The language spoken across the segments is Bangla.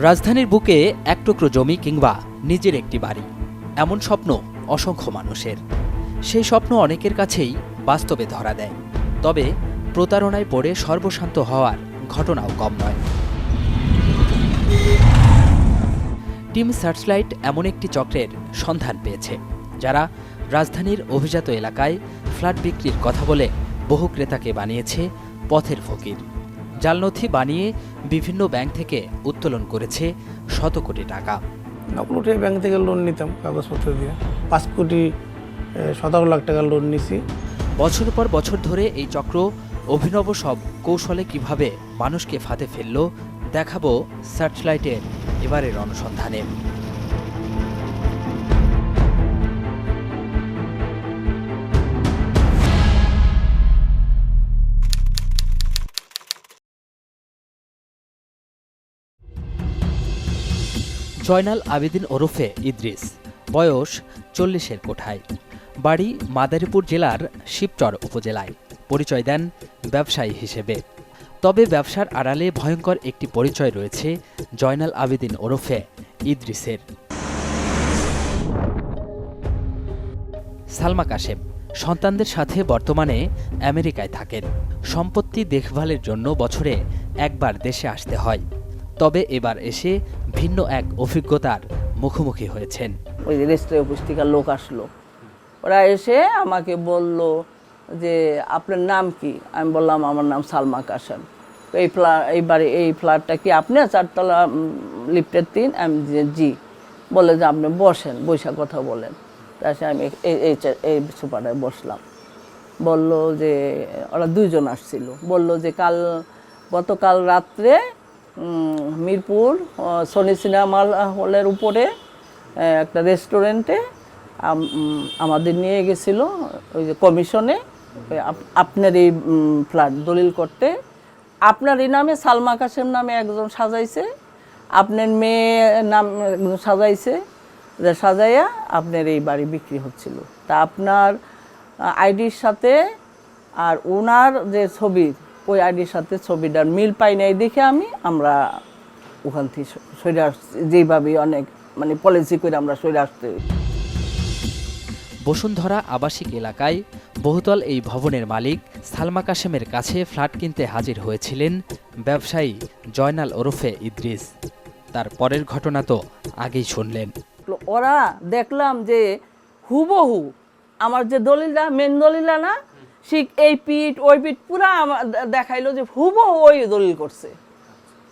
রাজধানীর বুকে এক টুকরো জমি কিংবা নিজের একটি বাড়ি, এমন স্বপ্ন অসংখ্য মানুষের। সেই স্বপ্ন অনেকের কাছেই বাস্তবে ধরা দেয়, তবে প্রতারণায় পড়ে সর্বশান্ত হওয়ার ঘটনাও কম নয়। টিম সার্চলাইট এমন একটি চক্রের সন্ধান পেয়েছে, যারা রাজধানীর অভিজাত এলাকায় ফ্ল্যাট বিক্রির কথা বলে বহু ক্রেতাকে বানিয়েছে পথের ফকির। জালনথি বানিয়ে বিভিন্ন ব্যাংক থেকে উত্তোলন করেছে শত কোটি টাকা। নকলুটে ব্যাংক থেকে লোন নিতাম কাগজপত্র দিয়ে 5 কোটি 17 লাখ টাকা লোন নিছি। বছর পর বছর ধরে এই চক্র অভিনব সব কৌশলে কিভাবে মানুষকে ফাঁদে ফেলল দেখাবো সার্চলাইটের এবারের অনুসন্ধানে। জয়নাল আবেদিন ওরফে ইদ্রিস, বয়স 40-এর কোঠায়, বাড়ি মাদারীপুর জেলার শিবচর উপজেলায়। পরিচয় দেন ব্যবসায়ী হিসেবে। তবে ব্যবসার আড়ালে ভয়ঙ্কর একটি পরিচয় রয়েছে জয়নাল আবেদিন ওরফে ইদ্রিসের। সালমা কাশেম সন্তানদের সাথে বর্তমানে আমেরিকায় থাকেন। সম্পত্তি দেখভালের জন্য বছরে একবার দেশে আসতে হয়, তবে এবার এসে ভিন্ন এক অভিজ্ঞতার মুখোমুখি হয়েছেন। ওই রেজিস্ট্রি অফিস থেকে লোক আসলো, ওরা এসে আমাকে বলল যে আপনার নাম কি? আমি বললাম আমার নাম সালমা কাশেম। তো এই ফ্ল্যাটটা কি আপনি 4 তলা লিফটের 3? আমি জি। বলে যে আপনি বসেন, বৈশা কথা বলেন। তাছাড়া আমি এই সোফাটায় বসলাম। বলল যে ওরা 2 জন আসছিল, বলল যে গতকাল রাত্রে মিরপুর সনি সিনেমা হলের উপরে একটা রেস্টুরেন্টে আমাদের নিয়ে গেছিল ওই যে কমিশনে আপনার এই ফ্ল্যাট দলিল করতে। আপনার এই নামে সালমা কাশেম নামে একজন সাজাইছে, আপনার মেয়ে নাম একজন সাজাইছে, সাজাইয়া আপনার এই বাড়ি বিক্রি হচ্ছিল। তা আপনার আইডির সাথে আর ওনার যে ছবি, ওই আইডির সাথে ছবিটার মিল পাই নাই দেখে আমরা ওখান থেকে সরে আসছি, যেইভাবে অনেক মানে পলিসি করে আমরা সরে আসতে। বসুন্ধরা আবাসিক এলাকায় বহুতল এই ভবনের মালিক সালমা কাশেমের কাছে ফ্ল্যাট কিনতে হাজির হয়েছিলেন ব্যবসায়ী জয়নাল ওরফে ইদ্রিস। তার পরের ঘটনা তো আগেই শুনলেন। ওরা দেখলাম যে হুবহু আমার যে দলিলটা, মেন দলিলটা না, ঠিক এই পিঠ ওই পিঠ পুরা দেখাইলো যে হুবহু ওই দলিল করছে।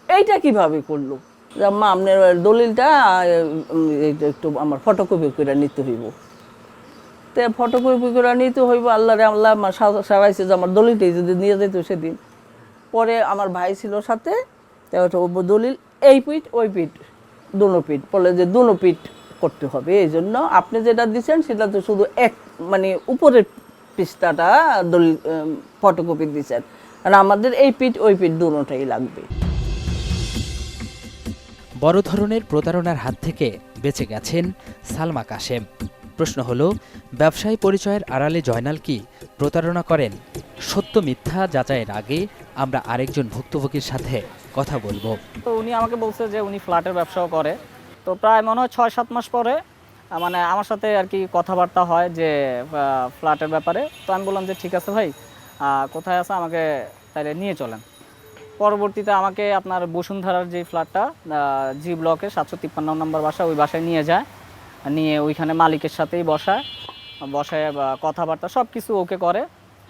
এইটা কিভাবে করলো? মা আপনার দলিলটা একটু আমার ফটোকপি করে নিতে হইব। তো ফটোকপি করে নিতে হইব, আল্লাহ রে আল্লাহ সারাইছে যে আমার দলিলটাই যদি নিয়ে যেত সেদিন। পরে আমার ভাই ছিল সাথে, দলিল এই পিঠ ওই পিঠ দুনো পিঠ, বলে যে দুনো পিঠ করতে হবে। এই জন্য আপনি যেটা দিচ্ছেন সেটা তো শুধু মানে উপরের পৃষ্ঠাটা দলিল ফটোকপি দিচ্ছেন, আর আমাদের এই পিঠ ওই পিঠ দুটোটাই লাগবে। বড় ধরনের প্রতারণার হাত থেকে বেঁচে গেছেন সালমা কাশেম। প্রশ্ন হলো, ব্যবসায়ী পরিচয়ের আড়ালে জয়নাল কি প্রতারণা করেন? সত্য মিথ্যা যাচাইয়ের আগে আমরা আরেকজন ভুক্তভোগীর সাথে কথা বলবো। তো উনি আমাকে বলছে যে উনি ফ্ল্যাটের ব্যবসাও করে। তো প্রায় মনে হয় 6-7 মাস পরে মানে আমার সাথে আর কি কথাবার্তা হয় যে ফ্ল্যাটের ব্যাপারে। তো আমি বললাম যে ঠিক আছে ভাই, কোথায় আছে আমাকে তাহলে নিয়ে চলেন। পরবর্তীতে আমাকে আপনার বসুন্ধরার যে ফ্ল্যাটটা জি ব্লকে 753 নম্বর বাসা, ওই বাসায় নিয়ে যায়। নিয়ে ওইখানে মালিকের সাথেই বসায় কথাবার্তা সব কিছু ওকে করে।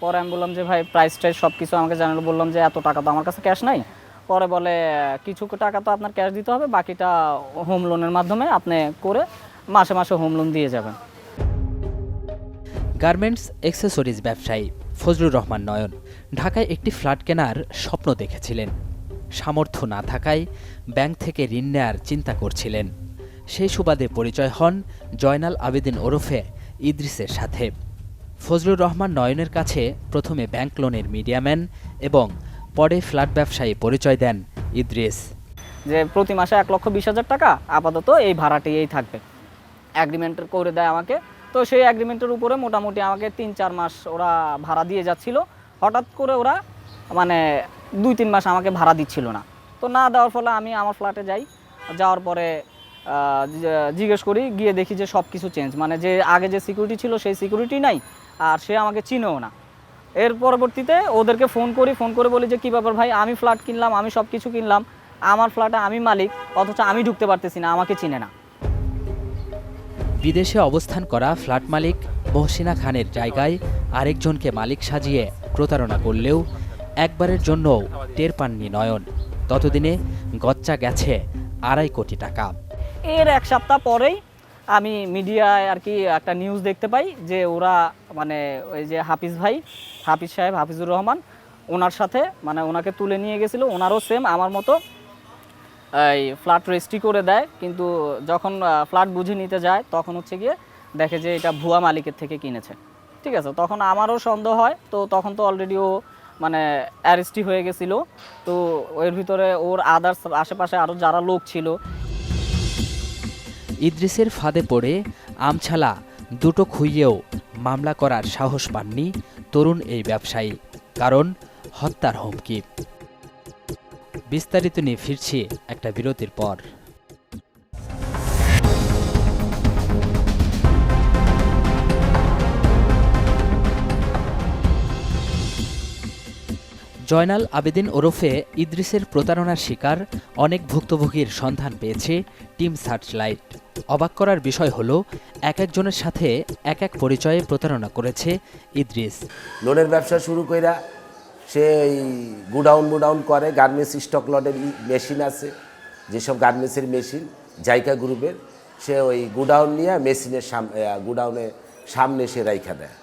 পরে আমি বললাম যে ভাই প্রাইস টাইস সব কিছু আমাকে জানালো। বললাম যে এত টাকা তো আমার কাছে ক্যাশ নাই। পরে বলে কিছু টাকা তো আপনার ক্যাশ দিতে হবে, বাকিটা হোম লোনের মাধ্যমে আপনি করে মাসে মাসে হোম লোন দিয়ে যাবেন। গার্মেন্টস অ্যাক্সেসরিজ ব্যবসায়ী ফজলুর রহমান নয়ন ঢাকায় একটি ফ্ল্যাট কেনার স্বপ্ন দেখেছিলেন। সামর্থ্য না থাকায় ব্যাংক থেকে ঋণ নেয়ার চিন্তা করছিলেন। সেই সুবাদে পরিচয় হন জয়নাল আবেদিন ওরফে ইদ্রিসের সাথে। ফজলুর রহমান নয়নের কাছে প্রথমে ব্যাংক লোনের মিডিয়াম্যান এবং পরে ফ্ল্যাট ব্যবসায়ী পরিচয় দেন ইদ্রিস। যে প্রতি মাসে 1,20,000 টাকা আপাতত এই ভাড়াটিই থাকবে, অ্যাগ্রিমেন্ট করে দেয় আমাকে। তো সেই অ্যাগ্রিমেন্টের উপরে মোটামুটি আমাকে 3-4 মাস ওরা ভাড়া দিয়ে যাচ্ছিল। হঠাৎ করে ওরা মানে 2-3 মাস আমাকে ভাড়া দিচ্ছিল না। তো না দেওয়ার ফলে আমি আমার ফ্ল্যাটে যাই। যাওয়ার পরে জিজ্ঞেস করি, গিয়ে দেখি যে সব কিছু চেঞ্জ, মানে যে আগে যে সিকিউরিটি ছিল সেই সিকিউরিটি নাই, আর সে আমাকে চিনেও না। এর পরবর্তীতে ওদেরকে ফোন করে বলি যে কী ব্যাপার ভাই, আমি ফ্ল্যাট কিনলাম, আমি সব কিছু কিনলাম, আমার ফ্ল্যাটে আমি মালিক, অথচ আমি ঢুকতে পারতেছি না, আমাকে চিনে না। বিদেশে অবস্থান করা ফ্ল্যাট মালিক মহসিনা খানের জায়গায় আরেকজনকে মালিক সাজিয়ে প্রতারণা করলেও একবারের জন্যও টের পাননি নয়ন। ততদিনে গচ্চা গেছে 2.5 কোটি টাকা। এর এক সপ্তাহ পরেই আমি মিডিয়ায় আর কি একটা নিউজ দেখতে পাই যে ওরা মানে ওই যে হাফিজ সাহেব হাফিজুর রহমান, ওনার সাথে মানে ওনাকে তুলে নিয়ে গেছিল, ওনারও সেম আমার মতো এই ফ্ল্যাট রেজিস্ট্রি করে দেয়, কিন্তু যখন ফ্ল্যাট বুঝে নিতে যায় তখন হচ্ছে গিয়ে দেখে যে এটা ভুয়া মালিকের থেকে কিনেছে। ঠিক আছে, তখন আমারও সন্দেহ হয়, তো তখন তো অলরেডি ও মানে অ্যারেস্টই হয়ে গেছিলো। তো এর ভিতরে ওর আদার্স আশেপাশে আরও যারা লোক ছিল। ইদ্রিসের ফাঁদে পড়ে আমছালা দুটো খুইয়েও মামলা করার সাহস পাননি তরুণ এই ব্যবসায়ী, কারণ হত্যার হুমকি। বিস্তারিত নিয়ে ফিরছি একটা বিরতির পর। জয়নাল আবেদিন ওরফে ইদ্রিসের প্রতারণার শিকার অনেক ভুক্তভোগীর সন্ধান পেয়েছে টিম সার্চলাইট। অবাক করার বিষয় হলো এক একজনের সাথে এক এক পরিচয়ে প্রতারণা করেছে ইদ্রিস। লোনের ব্যবসা শুরু কইরা সে এই গুডাউন করে, গার্মেন্টস স্টক লটের মেশিন আছে, যেসব গার্মেন্টসের মেশিন জাইকা গ্রুপের, সে ওই গুডাউন নিয়ে মেশিনের গুডাউনের সামনে সে রাইখা দেয়,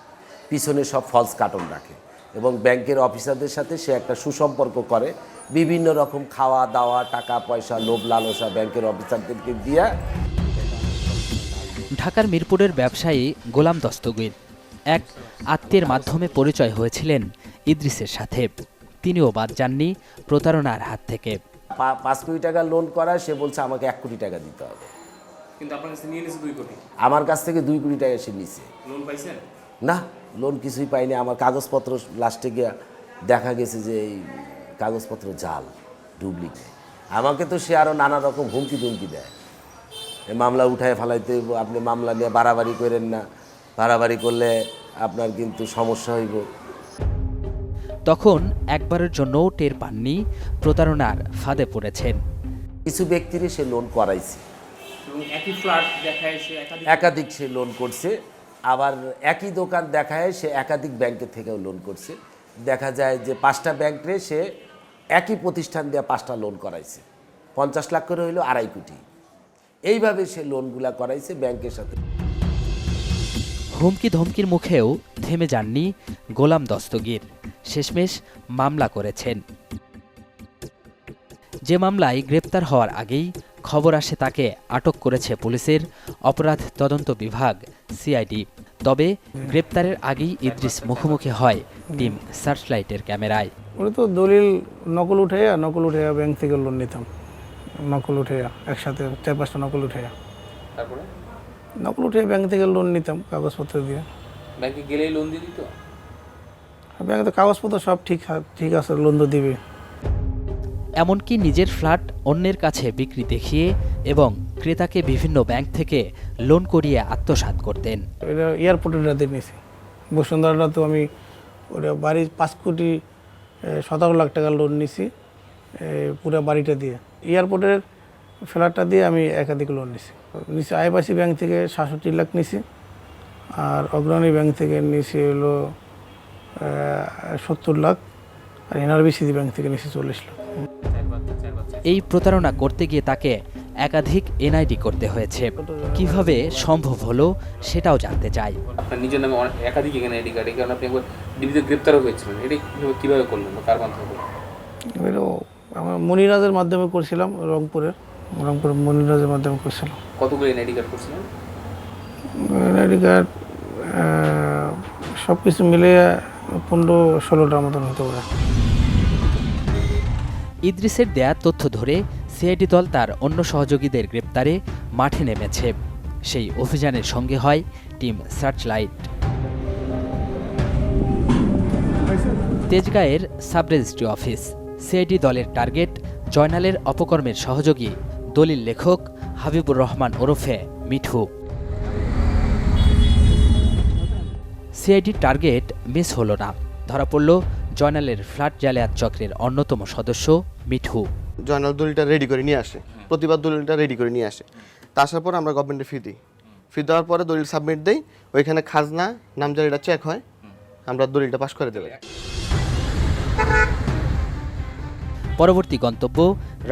পিছনে সব ফলস কার্টন রাখে এবং ব্যাংকের অফিসারদের সাথে সে একটা সুসম্পর্ক করে, বিভিন্ন রকম খাওয়া দাওয়া, টাকা পয়সা, লোভ লালসা ব্যাংকের অফিসারদেরকে দিয়া। ঢাকার মিরপুরের ব্যবসায়ী গোলাম দস্তগীর এক আত্মীয়ের মাধ্যমে পরিচয় হয়েছিলেন ইদ্রিসের সাথে। তিনিও বাদ যাননি প্রতারণার হাত থেকে। 5 কোটি টাকা লোন করা, সে বলছে আমাকে 1 কোটি টাকা দিতে হবে, কিন্তু আপনার কাছে নিয়ে নিয়েছে 2 কোটি। আমার কাছ থেকে 2 কোটি টাকা সে নিছে। লোন পাইছেন? না, লোন কিছুই পাইনি। আমার কাগজপত্র লাস্টে গিয়ে দেখা গেছে যে এই কাগজপত্র জাল, ডুপ্লিকেট। আমাকে তো সে আরও নানা রকম হুমকি ধুমকি দেয়, এই মামলা উঠায় ফেলাইতে, আপনি মামলা নিয়ে বাড়াবাড়ি করেন না, বাড়াবাড়ি করলে আপনার কিন্তু সমস্যা হইব। তখন একবারের জন্যও টের পাননি প্রতারণার ফাঁদে পড়েছেন। কিছু ব্যক্তিরই সে লোন করাইছে, এবং একই ফ্ল্যাট দেখায় সে একাধিক সে লোন করছে, আবার একই দোকান দেখায় সে একাধিক ব্যাংকের থেকেও লোন করছে। দেখা যায় যে 5টা ব্যাংকে সে একই প্রতিষ্ঠান দিয়ে 5টা লোন করাইছে, 50 লাখ করে হইলো 2.5 কোটি। এইভাবে সে লোনগুলা করাইছে ব্যাংকের সাথে। হুমকি ধমকির মুখেও থেমে যাননি গোলাম দস্তগীর, শেষমেশ মামলা করেছেন। যে মামলায় গ্রেপ্তার হওয়ার আগেই খবর আসে তাকে আটক করেছে পুলিশের অপরাধ তদন্ত বিভাগ সিআইডি। তবে গ্রেপ্তারের আগেই ইদ্রিস মুখোমুখি হয় টিম সার্চলাইটের ক্যামেরায়। ওরা তো দলিল নকল উঠাইয়া ব্যাংক থেকে লোন নিতাম, নকল উঠাইয়া একসাথে 4-5টা নকল উঠাইয়া, তারপরে নকল উঠে ব্যাংক থেকে লোন নিতাম কাগজপত্র দিয়ে। ব্যাংকে গেলেই লোন দিয়ে দিত? ব্যাংকে তো কাগজপত্র সব ঠিক আছে, লোন তো দিবে। এমনকি নিজের ফ্ল্যাট অন্যের কাছে বিক্রি দেখিয়ে এবং ক্রেতাকে বিভিন্ন ব্যাংক থেকে লোন করিয়ে আত্মসাৎ করতেন। এটা এয়ারপোর্টের রাতে নিয়েছি, বসুন্ধরা তো আমি ওটা বাড়ির 5 কোটি 17 লাখ টাকা লোন নিছি, পুরো বাড়িটা দিয়ে। এয়ারপোর্টের ফ্ল্যাটটা দিয়ে আমি একাধিক লোন নিছি। আইবাসী ব্যাংক থেকে 67 লাখ নিছি, আর অগ্রণী ব্যাংক থেকে নিছি হলো 70 লাখ, আর এনআরবিসিসি ব্যাংক থেকে নিছি 40 লাখ। এই প্রতারণা করতে গিয়ে তাকে একাধিক এনআইডি করতে হয়েছে। কিভাবে সম্ভব হলো সেটাও জানতে চাই। আপনার নিজের নামে একাধিক এখানে আইডি কার্ড, এই কারণে আপনি একবার ডিবিতে গ্রেপ্তারও হয়েছিলেন, এটা কীভাবে করলেন বা কার মাধ্যমে? এগুলো আমার মনিরাজের মাধ্যমে করছিলাম, রংপুর মনিরাজের মাধ্যমে করছিলাম। কতগুলো এনআইডি কার্ড করছিলেন? এনআইডি কার্ড সব কিছু মিলে 15-16টার মতন হতে পারে। ইদ্রিসের দেয়া তথ্য ধরে সিআইডি দল তার অন্য সহযোগীদের গ্রেপ্তারে মাঠে নেমেছে। সেই অভিযানের সঙ্গে হয় টিম সার্চলাইট। তেজগাঁয়ের সাব রেজিস্ট্রি অফিস। সিআইডি দলের টার্গেট জয়নালের অপকর্মের সহযোগী দলিল লেখক হাবিবুর রহমান ওরফে মিঠু। সিআইডির টার্গেট মিস হলো না, ধরা পড়ল জয়নালের ফ্ল্যাট জালিয়াত চক্রের অন্যতম সদস্য মিঠু। জয়নাল দলিলটা রেডি করে নিয়ে আসে, প্রতিবার দলিলটা রেডি করে নিয়ে আসে। তা আসার পর আমরা গভর্নমেন্টে ফি দিই, ফি দেওয়ার পরে দলিল সাবমিট দেই, ওইখানে খাজনা নামজারিটা চেক হয়, আমরা দলিলটা পাস করে দেব। পরবর্তী গন্তব্য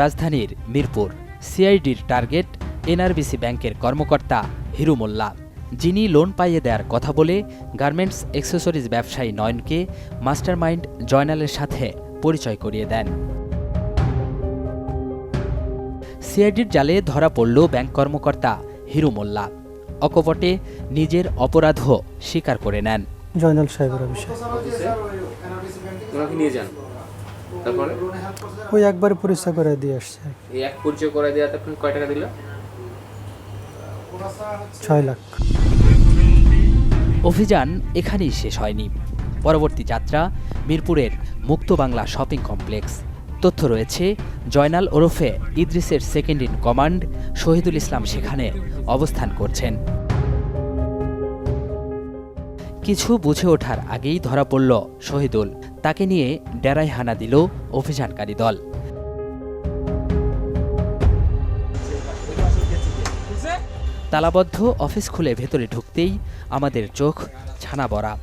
রাজধানীর মিরপুর। সিআইডির টার্গেট এনআরবিসি ব্যাংকের কর্মকর্তা হিরু মোল্লা, যিনি লোন পাইয়ে দেওয়ার কথা বলে গার্মেন্টস অ্যাক্সেসরিজ ব্যবসায়ী নয়নকে মাস্টারমাইন্ড জয়নালের সাথে পরিচয় করিয়ে দেন। সিআইডির জালে ধরা পড়ল ব্যাংক কর্মকর্তা হিরু মোল্লা। অকপটে নিজের অপরাধও স্বীকার করে নেন। জয়নাল সাহেবের অফিসে ওনাকে নিয়ে যান, তারপরে ওই একবার পরিচয় করে দিয়ে আসছে, এই এক পরিচয় করে দেওয়াতে আপনি কয় টাকা দিল? 6 লাখ। অভিযান এখানেই শেষ হয়নি। পরবর্তী যাত্রা মিরপুরের মুক্ত বাংলা শপিং কমপ্লেক্স। তথ্য রয়েছে জয়নাল ওরফে ইদ্রিসের second in command Shahidul Islam সেখানে অবস্থান করছেন। কিছু বুঝে ওঠার আগেই ধরা পড়ল শহীদুল। তাকে নিয়ে ডেরায় হানা দিল অভিযানকারী দল। তালাবদ্ধ অফিস খুলে ভেতরে ঢুকতেই আমাদের চোখ ছানা বড়া।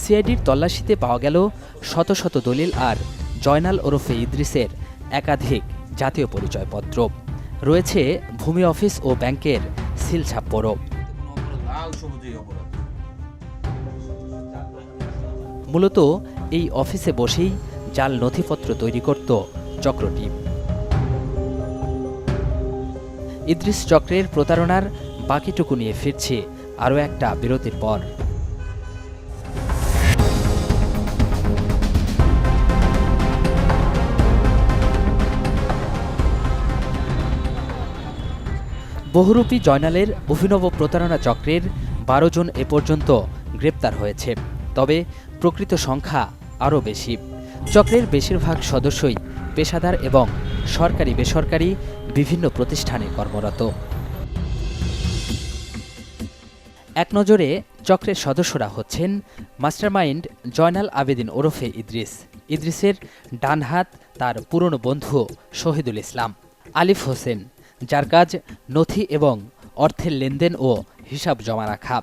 সিআইডির তল্লাশিতে পাওয়া গেল শত শত দলিল আর জয়নাল ওরফে ইদ্রিসের একাধিক জাতীয় পরিচয়পত্র। রয়েছে ভূমি অফিস ও ব্যাংকের সিল ছাপ্পরও। মূলত এই অফিসে বসেই জাল নথিপত্র তৈরি করত চক্রটি। ইদ্রিস চক্রের প্রতারণার বাকিটুকু নিয়ে ফিরছে আরও একটা বিরতির পর। বহুরূপী জয়নালের অভিনব প্রতারণা চক্রের 12 জন এ পর্যন্ত গ্রেপ্তার হয়েছে, তবে প্রকৃত সংখ্যা আরও বেশি। চক্রের বেশিরভাগ সদস্যই পেশাদার এবং সরকারি বেসরকারি বিভিন্ন প্রতিষ্ঠানে কর্মরত। এক নজরে চক্রের সদস্যরা হচ্ছেন মাস্টারমাইন্ড জয়নাল আবেদিন ওরফে ইদ্রিস, ইদ্রিসের ডান হাত তার পুরনো বন্ধু শহীদুল ইসলাম, আলিফ হোসেন, যার কাজ নথি এবং অর্থের লেনদেন ও হিসাব জমা রাখা,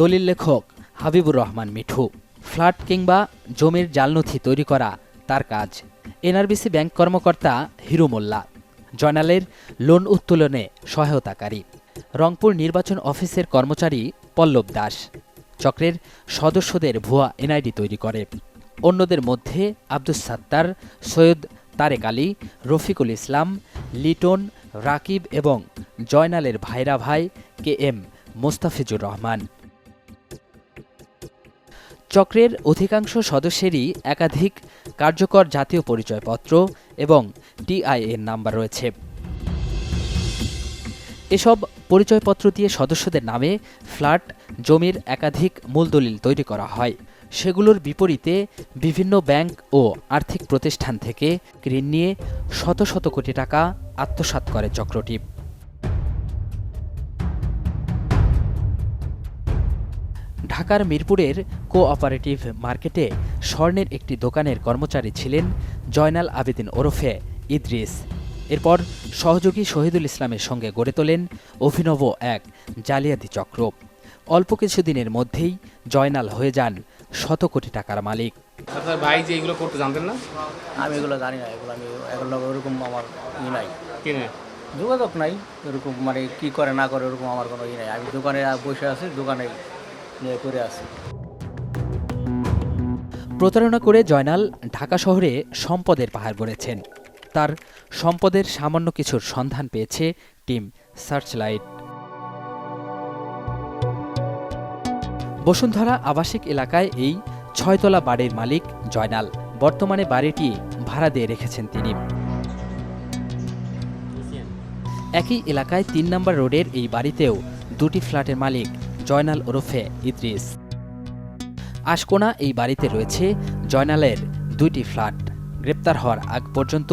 দলিল লেখক হাবিবুর রহমান মিঠু, ফ্ল্যাট কিংবা জমির জালনথি তৈরি করা তার কাজ, এনআরবিসি ব্যাংক কর্মকর্তা হিরু মোল্লা, জয়নালের লোন উত্তোলনে সহায়তাকারী, রংপুর নির্বাচন অফিসের কর্মচারী পল্লব দাস চক্রের সদস্যদের ভুয়া এনআইডি তৈরি করে। অন্যদের মধ্যে আব্দুস সাত্তার, সৈয়দ তারেক আলী, রফিকুল ইসলাম, লিটন, রাকিব এবং জয়নালের ভাইরা ভাই KM মোস্তাফিজুর রহমান। চক্রের অধিকাংশ সদস্যেরই একাধিক কার্যকর জাতীয় পরিচয়পত্র এবং TIN নাম্বার রয়েছে। এসব পরিচয়পত্র দিয়ে সদস্যদের নামে ফ্ল্যাট, জমির একাধিক মূল দলিল তৈরি করা হয়। সেগুলোর বিপরীতে বিভিন্ন ব্যাংক ও আর্থিক প্রতিষ্ঠান থেকে ঋণ নিয়ে শত শত কোটি টাকা আত্মসাৎ করে চক্রটি। ঢাকার মিরপুরের কোঅপারেটিভ মার্কেটে স্বর্ণের একটি দোকানের কর্মচারী ছিলেন জয়নাল আবেদিন ওরফে ইদ্রিস। এরপর সহযোগী শহীদুল ইসলামের সঙ্গে গড়ে তোলেন অভিনব এক জালিয়াতি চক্র। অল্প কিছুদিনের মধ্যেই জয়নাল হয়ে যান শত কোটি টাকার মালিক। আপনার ভাই যে এগুলো করতে জানতেন না? আমি এগুলো জানি না, এগুলো ওরকম আমার নাই, কিনে যোগাযোগ নাই এরকম, মানে কি করে না করে ওরকম আমার কোনো নাই। আমি দোকানে বসে আছি, দোকানে নিয়ে করে আছি। প্রতারণা করে জয়নাল ঢাকা শহরে সম্পদের পাহাড় গড়েছেন। তার সম্পদের সামান্য কিছুর সন্ধান পেয়েছে টিম সার্চলাইট। বসুন্ধরা আবাসিক এলাকায় এই 6 তলা বাড়ির মালিক জয়নাল। বর্তমানে বাড়িটি ভাড়া দিয়ে রেখেছেন তিনি। একই এলাকায় 3 নম্বর রোডের এই বাড়িতেও 2টি ফ্ল্যাটের মালিক জয়নাল ওরফে ইদ্রিস। আশকোনা এই বাড়িতে রয়েছে জয়নালের 2টি ফ্ল্যাট। গ্রেপ্তার হওয়ার আগ পর্যন্ত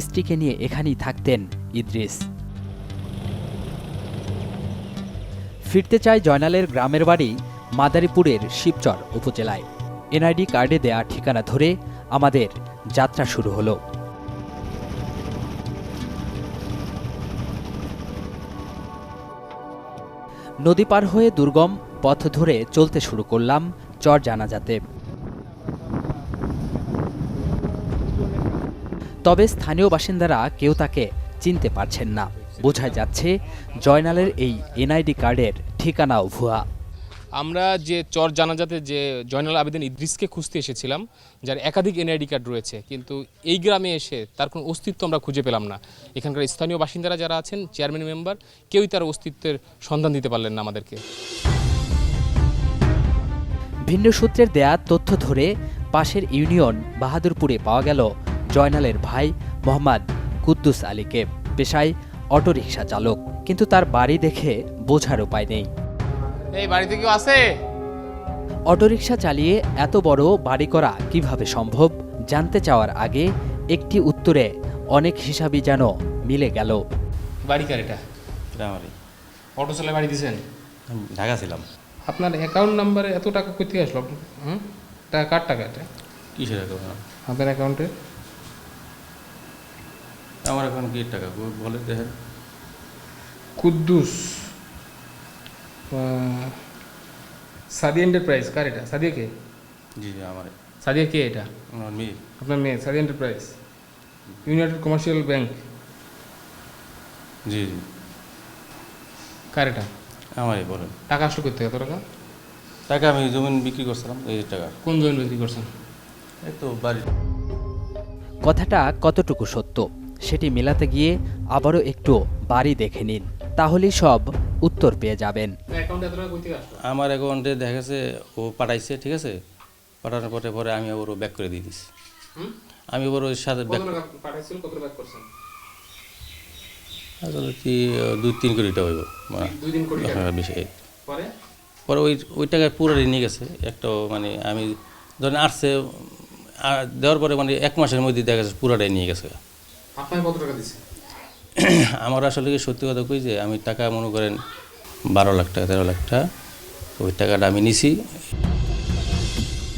স্ত্রীকে নিয়ে এখানেই থাকতেন ইদ্রিস। ফিরতে চায় জয়নালের গ্রামের বাড়ি মাদারীপুরের শিবচর উপজেলায়। এনআইডি কার্ডে দেয়া ঠিকানা ধরে আমাদের যাত্রা শুরু হলো। নদী পার হয়ে দুর্গম পথ ধরে চলতে শুরু করলাম চর জানাজাতে। তবে স্থানীয় বাসিন্দারা কেউ তাকে চিনতে পারছেন না। বোঝা যাচ্ছে জয়নালের এই এনআইডি কার্ডের ঠিকানাও ভুয়া। আমরা যে চর জানাজাতে যে জয়নাল আবেদিন ইদ্রিসকে খুঁজতে এসেছিলাম, যার একাধিক এনআইডি কার্ড রয়েছে, কিন্তু এই গ্রামে এসে তার কোনো অস্তিত্ব আমরা খুঁজে পেলাম না। এখানকার স্থানীয় বাসিন্দারা যারা আছেন, চেয়ারম্যান মেম্বার, কেউই তার অস্তিত্বের সন্ধান দিতে পারলেন না আমাদেরকে। ভিন্ন সূত্রের দেয়া তথ্য ধরে পাশের ইউনিয়ন বাহাদুরপুরে পাওয়া গেল জয়নালের ভাই মোহাম্মদ কুদ্দুস আলীকে। পেশায় অটোরিকশা চালক, কিন্তু তার বাড়ি দেখে বোঝার উপায় নেই। এই বাড়িতে কেউ আছে? অটোরিকশা চালিয়ে এত বড় বাড়ি করা কিভাবে সম্ভব জানতে চাওয়ার আগে একটি উত্তরে অনেক হিসাবই যেন মিলে গেল। বাড়ি কার এটা? আমারই। অটো চালায় বাড়ি দিয়েছেন? ঢাকা ছিলাম। আপনার অ্যাকাউন্ট নাম্বারে এত টাকা কোথা আসলো? টাকা কার টাকা এটা? কিসের অ্যাকাউন্ট? আপনার অ্যাকাউন্টে? আমার এখন কি টাকা বলে দেখেন। কুদ্দুস সাদিয়া এন্টারপ্রাইজ কার এটা? সাদিয়া কে? জি জি আমার। সাদিয়া কে এটা? আমার মেয়ে। আপনার মেয়ে? Sadia enterprise united commercial bank. জি জি কার এটা? আমারই। বলেন টাকা আসলো কোথা থেকে এত টাকা? টাকা আমি জমিন বিক্রি করছিলাম, এই টাকা। কোন জমি বিক্রি করছেন? এই তো বাড়ি। কথাটা কতটুকু সত্য সেটি মেলাতে গিয়ে আবারও একটু বাড়ি দেখে নিন, তাহলেই সব উত্তর পেয়ে যাবেন। অ্যাকাউন্টে এত টাকা কোথা থেকে আসলো? আমার অ্যাকাউন্টে দেখা গেছে ও পাঠাইছে, ঠিক আছে। পাঠানোর পরে আমি ওর ব্যাক করে দিয়ে দিছি। আমি ওর ওর সাথে ব্যাক পাঠাইছিল, কত ব্যাক করছেন? আসলে কি 2-3 কোটি টাকা হইব। 2-3 কোটি টাকা? হ্যাঁ বেশি। পরে পরে ওই টাকা পুরো নিয়ে গেছে। একটা মানে আমি ধরেন আসছে দেওয়ার পরে মানে 1 মাসের মধ্যে দেখা গেছে পুরোটাই নিয়ে গেছে। আপনার কত টাকা দিছে? আমার আসলে কি সত্যি কথা কই যে আমি টাকা মনে করেন 12 লাখ টাকা 13 লাখ টাকা ওই টাকাটা আমি নিছি।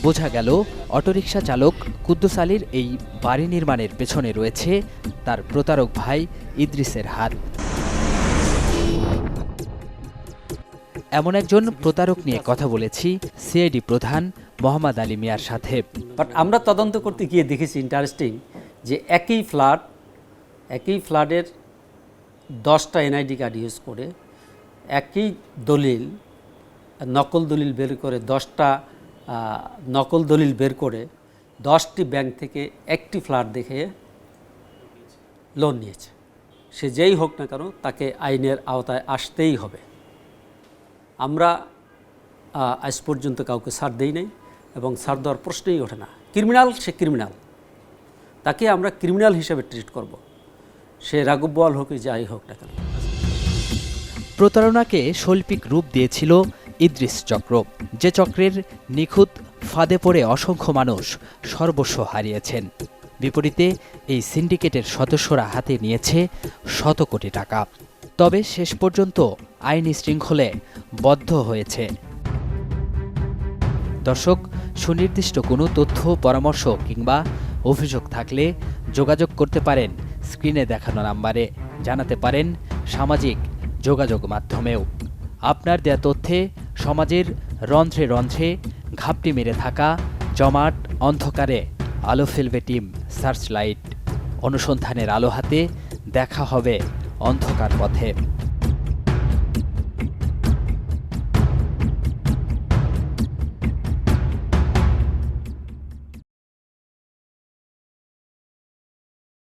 বোঝা গেল অটোরিকশা চালক কুদ্দুস আলীর এই বাড়ি নির্মাণের পেছনে রয়েছে তার প্রতারক ভাই ইদ্রিসের হাত। এমন একজন প্রতারক নিয়ে কথা বলেছি সিআইডি প্রধান মোহাম্মদ আলী মিয়ার সাথে। বাট আমরা তদন্ত করতে গিয়ে দেখেছি ইন্টারেস্টিং যে একই ফ্ল্যাটের 10টা এনআইডি কার্ড ইউজ করে একই দলিল নকল দলিল বের করে 10টা নকল দলিল বের করে 10টি ব্যাংক থেকে একটি ফ্ল্যাট দেখে লোন নিয়েছে। সে যেই হোক না কেন তাকে আইনের আওতায় আসতেই হবে। আমরা আজ পর্যন্ত কাউকে ছাড় দেই নাই এবং ছাড় দেওয়ার প্রশ্নই ওঠে না। ক্রিমিনাল সে ক্রিমিনাল, তাকে আমরা ক্রিমিনাল হিসেবে ট্রিট করব, সে রাঘব বোয়াল হোক যাই হোক না কেন। প্রতারণাকে শৈল্পিক রূপ দিয়েছিল ইদ্রিস চক্র, যে চক্রের নিখুঁত ফাঁদে পড়ে অসংখ্য মানুষ সর্বস্ব হারিয়েছেন। বিপরীতে এই সিন্ডিকেটের সদস্যরা হাতে নিয়েছে শত কোটি টাকা। তবে শেষ পর্যন্ত আইনি শৃঙ্খলে বদ্ধ হয়েছে। দর্শক, সুনির্দিষ্ট কোনো তথ্য, পরামর্শ কিংবা অভিযোগ থাকলে যোগাযোগ করতে পারেন স্ক্রিনে দেখানো নাম্বারে, জানাতে পারেন সামাজিক যোগাযোগ মাধ্যমেও। আপনার দেয়া তথ্যে সমাজের রন্ধ্রে রন্ধ্রে ঘাপটি মেরে থাকা জমাট অন্ধকারে আলো ফেলবে টিম সার্চ লাইট। অনুসন্ধানের আলো হাতে দেখা হবে অন্ধকার পথে।